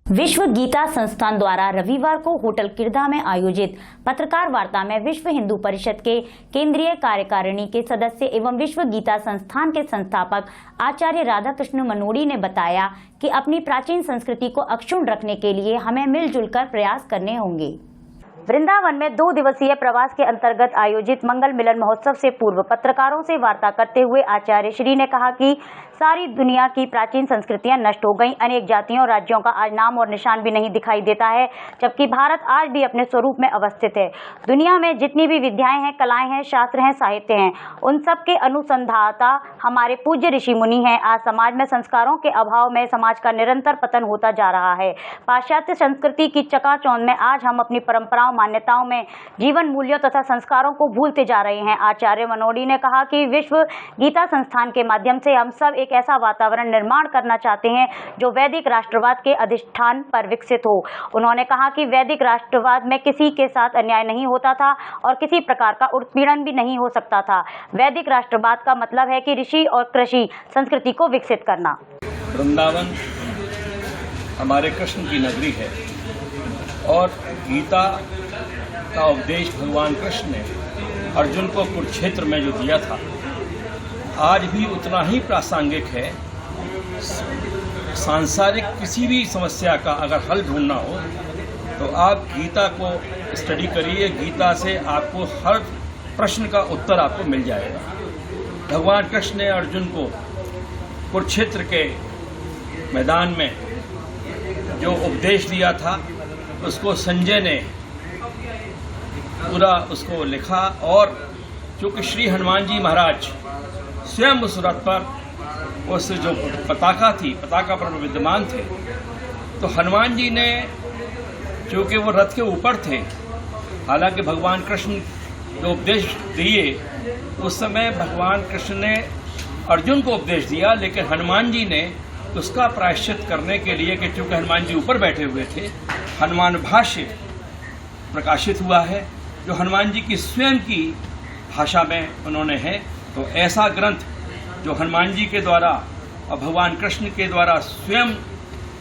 विश्व गीता संस्थान द्वारा रविवार को होटल किरदा में आयोजित पत्रकार वार्ता में विश्व हिंदू परिषद के केंद्रीय कार्यकारिणी के सदस्य एवं विश्व गीता संस्थान के संस्थापक आचार्य राधाकृष्ण मनोड़ी ने बताया कि अपनी प्राचीन संस्कृति को अक्षुण्ण रखने के लिए हमें मिलजुल कर प्रयास करने होंगे। वृंदावन में 2 दिवसीय प्रवास के अंतर्गत आयोजित मंगल मिलन महोत्सव से पूर्व पत्रकारों से वार्ता करते हुए आचार्य श्री ने कहा कि सारी दुनिया की प्राचीन संस्कृतियां नष्ट हो गईं। अनेक जातियों और राज्यों का आज नाम और निशान भी नहीं दिखाई देता है, जबकि भारत आज भी अपने स्वरूप में अवस्थित है। दुनिया में जितनी भी विद्याएं हैं, कलाएं हैं, शास्त्र हैं, साहित्य हैं, उन सब के अनुसंधाता हमारे पूज्य ऋषि मुनि हैं। आज समाज में संस्कारों के अभाव में समाज का निरंतर पतन होता जा रहा है। पाश्चात्य संस्कृति की चकाचौंध में आज हम अपनी परंपराओं, मान्यताओं में जीवन मूल्यों तथा संस्कारों को भूलते जा रहे हैं। आचार्य मनोड़ी ने कहा कि विश्व गीता संस्थान के माध्यम से हम सब एक ऐसा वातावरण निर्माण करना चाहते हैं जो वैदिक राष्ट्रवाद के अधिष्ठान पर विकसित हो। उन्होंने कहा कि वैदिक राष्ट्रवाद में किसी के साथ अन्याय नहीं होता था और किसी प्रकार का उत्पीड़न भी नहीं हो सकता था। वैदिक राष्ट्रवाद का मतलब है कि ऋषि और कृषि संस्कृति को विकसित करना। वृंदावन हमारे कृष्ण की नगरी है और गीता का उपदेश भगवान कृष्ण ने अर्जुन को कुरुक्षेत्र में जो दिया था आज भी उतना ही प्रासंगिक है। सांसारिक किसी भी समस्या का अगर हल ढूंढना हो तो आप गीता को स्टडी करिए। गीता से आपको हर प्रश्न का उत्तर आपको मिल जाएगा। भगवान कृष्ण ने अर्जुन को कुरुक्षेत्र के मैदान में जो उपदेश दिया था उसको संजय ने पूरा उसको लिखा और चूंकि श्री हनुमान जी महाराज स्वयं उस रथ पर उस जो पताका पर विद्यमान थे, तो हनुमान जी ने चूंकि वो रथ के ऊपर थे, हालांकि भगवान कृष्ण जो उपदेश दिए उस समय भगवान कृष्ण ने अर्जुन को उपदेश दिया, लेकिन हनुमान जी ने उसका प्रायश्चित करने के लिए कि चूंकि हनुमान जी ऊपर बैठे हुए थे, हनुमान भाष्य प्रकाशित हुआ है जो हनुमान जी की स्वयं की भाषा में उन्होंने है। तो ऐसा ग्रंथ जो हनुमान जी के द्वारा और भगवान कृष्ण के द्वारा स्वयं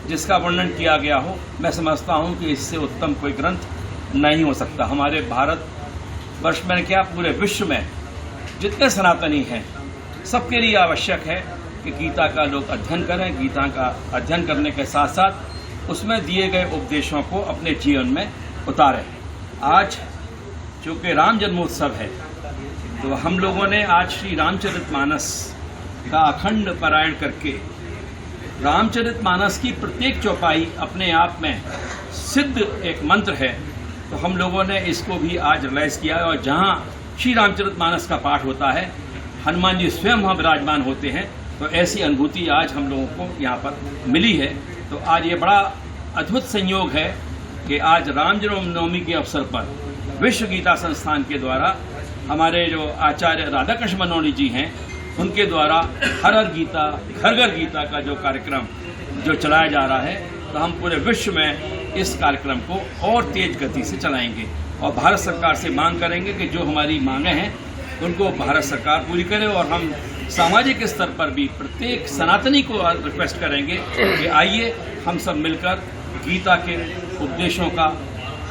जिसका वर्णन किया गया हो, मैं समझता हूं कि इससे उत्तम कोई ग्रंथ नहीं हो सकता। हमारे भारत वर्ष में क्या पूरे विश्व में जितने सनातनी हैं सबके लिए आवश्यक है कि गीता का लोग अध्ययन करें। गीता का अध्ययन करने के साथ साथ उसमें दिए गए उपदेशों को अपने जीवन में उतारें। आज चूँकि राम जन्मोत्सव है तो हम लोगों ने आज श्री रामचरितमानस का अखंड पारायण करके रामचरितमानस की प्रत्येक चौपाई अपने आप में सिद्ध एक मंत्र है, तो हम लोगों ने इसको भी आज रियलाइज किया है। और जहाँ श्री रामचरितमानस का पाठ होता है, हनुमान जी स्वयं वहाँ विराजमान होते हैं, तो ऐसी अनुभूति आज हम लोगों को यहाँ पर मिली है। तो आज ये बड़ा अद्भुत संयोग है कि आज राम जन्मनवमी के अवसर पर विश्व गीता संस्थान के द्वारा हमारे जो आचार्य राधाकृष्ण मनोड़ी जी हैं उनके द्वारा हर हर गीता घर घर गीता का जो कार्यक्रम जो चलाया जा रहा है, तो हम पूरे विश्व में इस कार्यक्रम को और तेज गति से चलाएंगे और भारत सरकार से मांग करेंगे कि जो हमारी मांगें हैं उनको भारत सरकार पूरी करे। और हम सामाजिक स्तर पर भी प्रत्येक सनातनी को रिक्वेस्ट करेंगे कि आइए हम सब मिलकर गीता के उपदेशों का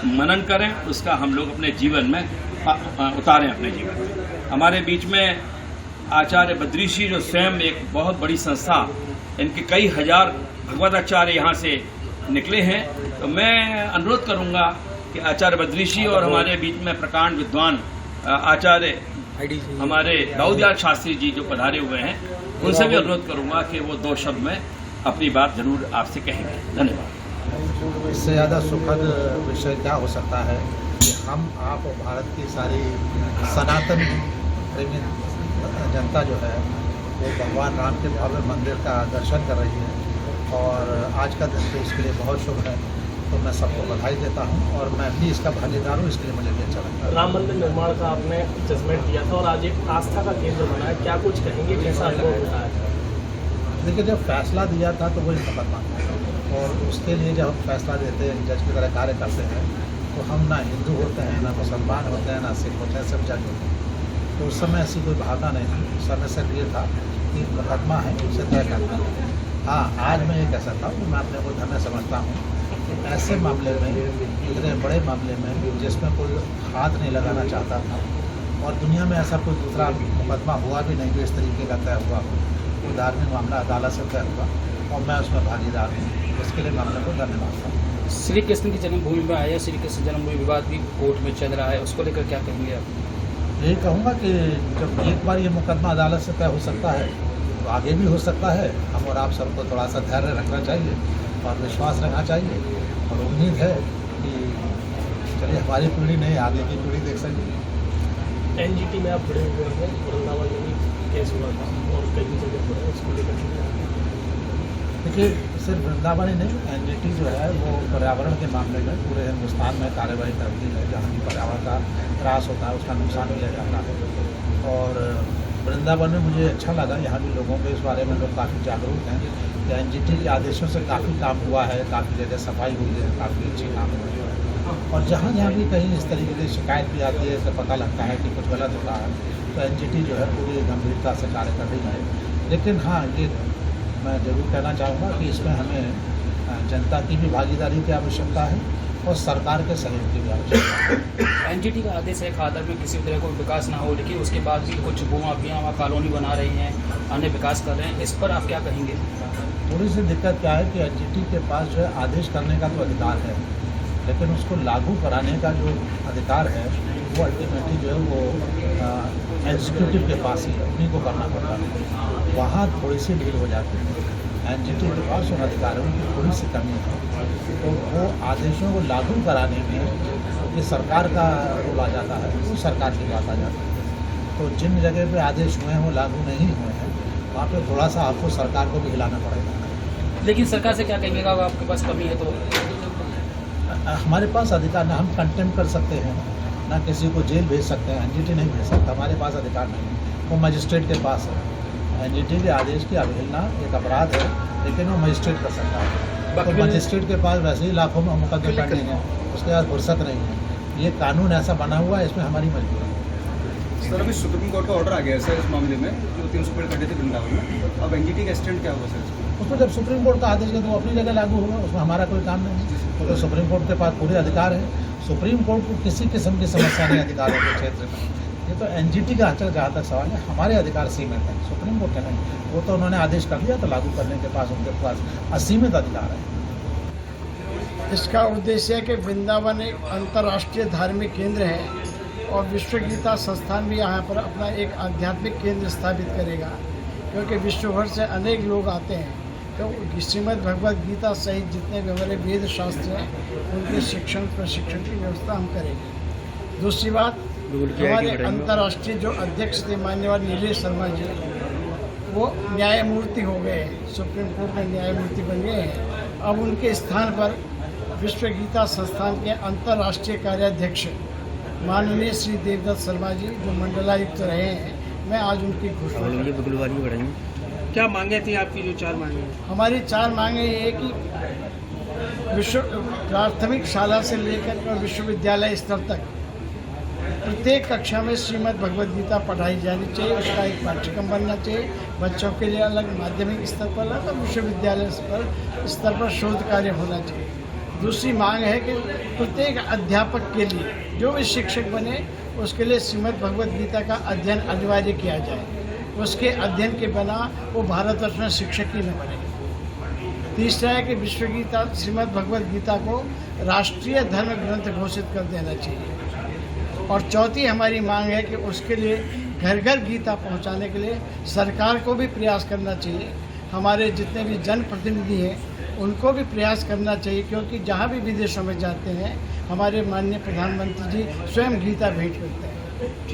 मनन करें, उसका हम लोग अपने जीवन में उतारें अपने जीवन में। हमारे बीच में आचार्य बद्रीशी जो स्वयं एक बहुत बड़ी संस्था, इनके कई हजार भगवताचार्य यहाँ से निकले हैं, तो मैं अनुरोध करूँगा कि आचार्य बद्रीशी और हमारे बीच में प्रकांड विद्वान आचार्य हमारे दाऊदयाल शास्त्री जी जो पधारे हुए हैं, उनसे भी अनुरोध करूँगा कि वो 2 शब्द में अपनी बात जरूर आपसे कहेंगे। धन्यवाद। इससे ज़्यादा सुखद विषय क्या हो सकता है कि हम आप और भारत की सारी सनातन प्रेमी जनता जो है वो भगवान राम के भव्य मंदिर का दर्शन कर रही है और आज का दिन तो इसके लिए बहुत शुभ है। तो मैं सबको बधाई देता हूं और मैं भी इसका भागीदार हूं, इसके लिए मुझे भी अच्छा लगता है। राम मंदिर निर्माण का आपने जजमेंट दिया था और आज एक आस्था का केंद्र बना है, क्या कुछ कहेंगे, कैसा अनुभव होता है? देखिए, जब फैसला दिया था तो वही मुकदमा था और उसके लिए जब हम फैसला देते हैं, जज की तरह कार्य करते हैं, तो हम ना हिंदू होते हैं, ना मुसलमान होते हैं, ना सिख होते हैं, सब जज होते हैं। तो उस समय ऐसी कोई भावना नहीं थी। उस समय सिर्फ ये था कि मुकदमा है, उसे तय करना है। हाँ, आज मैं ये कह सकता हूँ कि मैं अपने को धन्य समझता हूँ कि ऐसे मामले में, इतने बड़े मामले में जिसमें कोई हाथ नहीं लगाना चाहता था और दुनिया में ऐसा कोई दूसरा मुकदमा हुआ भी नहीं जो इस तरीके का तय हुआ हो, वो धार्मिक मामला अदालत से तय हुआ और मैं उसमें भागीदार हूँ। इसके लिए मामले को धन्यवाद करता हूँ। श्री कृष्ण की जन्मभूमि में आया श्री कृष्ण जन्मभूमि विवाद भी कोर्ट में चल रहा है, उसको लेकर क्या कहेंगे आप? यही कहूँगा कि जब एक बार ये मुकदमा अदालत से तय हो सकता है तो आगे भी हो सकता है। हम और आप सबको थोड़ा सा धैर्य रखना चाहिए और विश्वास रखना चाहिए और उम्मीद है कि चलिए हमारी पीढ़ी नहीं आगे की पीढ़ी देख सकेगी। एनजीटी में आप बड़े हुए हैं, वृंदावन में भी केस हुआ था और कई जगह पर उसको लेकर देखिए, सिर्फ वृंदावन ही नहीं, एनजीटी जो है वो पर्यावरण के मामले में पूरे हिंदुस्तान में कार्यवाही करती है। जहाँ भी पर्यावरण का ह्रास होता है उसका नुकसान किया जाता है। और वृंदावन में मुझे अच्छा लगा, यहाँ भी लोगों के इस बारे में लोग काफ़ी जागरूक हैं कि एनजीटी के आदेशों से काफ़ी काम हुआ है, काफ़ी जगह सफाई हुई है, काफ़ी अच्छी काम हुई है। और जहाँ जहाँ भी कहीं इस तरीके की शिकायत भी आती है, इससे पता लगता है कि कुछ गलत होता है, तो एनजीटी जो है पूरी गंभीरता से कार्य कर रही है। लेकिन हाँ, ये मैं जरूर कहना चाहूँगा कि इसमें हमें जनता की भी भागीदारी की आवश्यकता है और सरकार के सहयोग की भी आवश्यकता है। एनजीटी का आदेश है खादर में किसी भी तरह कोई विकास ना हो, लेकिन उसके बाद भी कुछ भूमाफिया वहाँ कॉलोनी बना रही हैं, अन्य विकास कर रहे हैं, इस पर आप क्या कहेंगे? थोड़ी सी दिक्कत क्या है कि एनजीटी के पास जो है आदेश करने का तो अधिकार है, लेकिन उसको लागू कराने का जो अधिकार है वो अल्टीमेटली जो है वो एग्जीक्यूटिव के पास ही है, उन्हीं को करना पड़ता है। वहाँ थोड़ी सी भीड़ हो जाती है। एनजीटी के पास उन अधिकारों की थोड़ी सी कमी है, तो वो आदेशों को लागू कराने में ये सरकार का रोल आ जाता है, वो सरकार की बात आ जाती है। तो जिन जगह पे आदेश हुए हैं वो लागू नहीं हुए हैं, वहाँ पे थोड़ा सा आपको सरकार को भी हिलाना पड़ेगा। लेकिन सरकार से क्या कहेंगे अगर आपके पास कमी है तो? हमारे पास अधिकार ना, हम कंटेम्प्ट कर सकते हैं, ना किसी को जेल भेज सकते हैं, एनजीटी नहीं भेज सकता, हमारे पास अधिकार नहीं है, वो मजिस्ट्रेट के पास है। एनजीटी के आदेश की अवहेलना एक अपराध है, लेकिन वो मजिस्ट्रेट कर सकता है। तो मजिस्ट्रेट के पास वैसे ही लाखों में मुकदमे पेंडिंग है, उसके पास फुर्सत नहीं है। ये कानून ऐसा बना हुआ है, इसमें हमारी मजबूरी है। सर, अभी सुप्रीम कोर्ट का ऑर्डर आ गया है सर इस मामले में, जो 300 पेड़ कटे थे वृंदावन में। अब एनजीटी का स्टैंड क्या होगा सर? उसमें जब सुप्रीम कोर्ट का आदेश है तो वो अपनी जगह लागू होगा, उसमें हमारा कोई काम नहीं है। तो सुप्रीम कोर्ट के पास पूरे अधिकार है। सुप्रीम कोर्ट को किसी किस्म की समस्या नहीं अधिकारों के क्षेत्र में। ये तो एनजीटी का जहाँ तक सवाल है, हमारे अधिकार सीमित है, सुप्रीम कोर्ट के नहीं। वो तो उन्होंने आदेश कर दिया, तो लागू करने के पास उनके पास असीमित अधिकार है। इसका उद्देश्य है कि वृंदावन एक अंतर्राष्ट्रीय धार्मिक केंद्र है और विश्व गीता संस्थान भी यहाँ पर अपना एक आध्यात्मिक केंद्र स्थापित करेगा, क्योंकि विश्व भर से अनेक लोग आते हैं। तो श्रीमद् भगवद गीता सहित जितने भी हमारे वेद शास्त्र हैं उनके शिक्षण प्रशिक्षण की व्यवस्था हम करेंगे। दूसरी बात, हमारे अंतर्राष्ट्रीय जो अध्यक्ष थे माननीय नीलेश शर्मा जी, वो न्यायमूर्ति हो गए हैं, सुप्रीम कोर्ट में न्यायमूर्ति बन गए हैं। अब उनके स्थान पर विश्व गीता संस्थान के अंतर्राष्ट्रीय कार्याध्यक्ष माननीय श्री देवदत्त शर्मा जी, जो मंडलायुक्त रहे हैं, मैं आज उनकी घोषणा। क्या मांगे थी आपकी? जो 4 मांगे हमारी 4 मांगे ये है कि विश्व प्राथमिक शाला से लेकर और विश्वविद्यालय स्तर तक प्रत्येक कक्षा में श्रीमद् भगवद गीता पढ़ाई जानी चाहिए, उसका एक पाठ्यक्रम बनना चाहिए। बच्चों के लिए अलग, माध्यमिक स्तर पर अलग और विश्वविद्यालय स्तर पर शोध कार्य होना चाहिए। दूसरी मांग है कि प्रत्येक अध्यापक के लिए, जो भी शिक्षक बने, उसके लिए श्रीमद् भगवद गीता का अध्ययन अनिवार्य किया जाए। उसके अध्ययन के बिना वो भारतवर्ष में शिक्षक ही न बने। तीसरा है कि विश्व गीता श्रीमद् भगवद गीता को राष्ट्रीय धर्म ग्रंथ घोषित कर देना चाहिए। और चौथी हमारी मांग है कि उसके लिए घर घर गीता पहुंचाने के लिए सरकार को भी प्रयास करना चाहिए। हमारे जितने भी जनप्रतिनिधि हैं उनको भी प्रयास करना चाहिए, क्योंकि जहाँ भी विदेशों में जाते हैं हमारे माननीय प्रधानमंत्री जी स्वयं गीता भेंट करते हैं।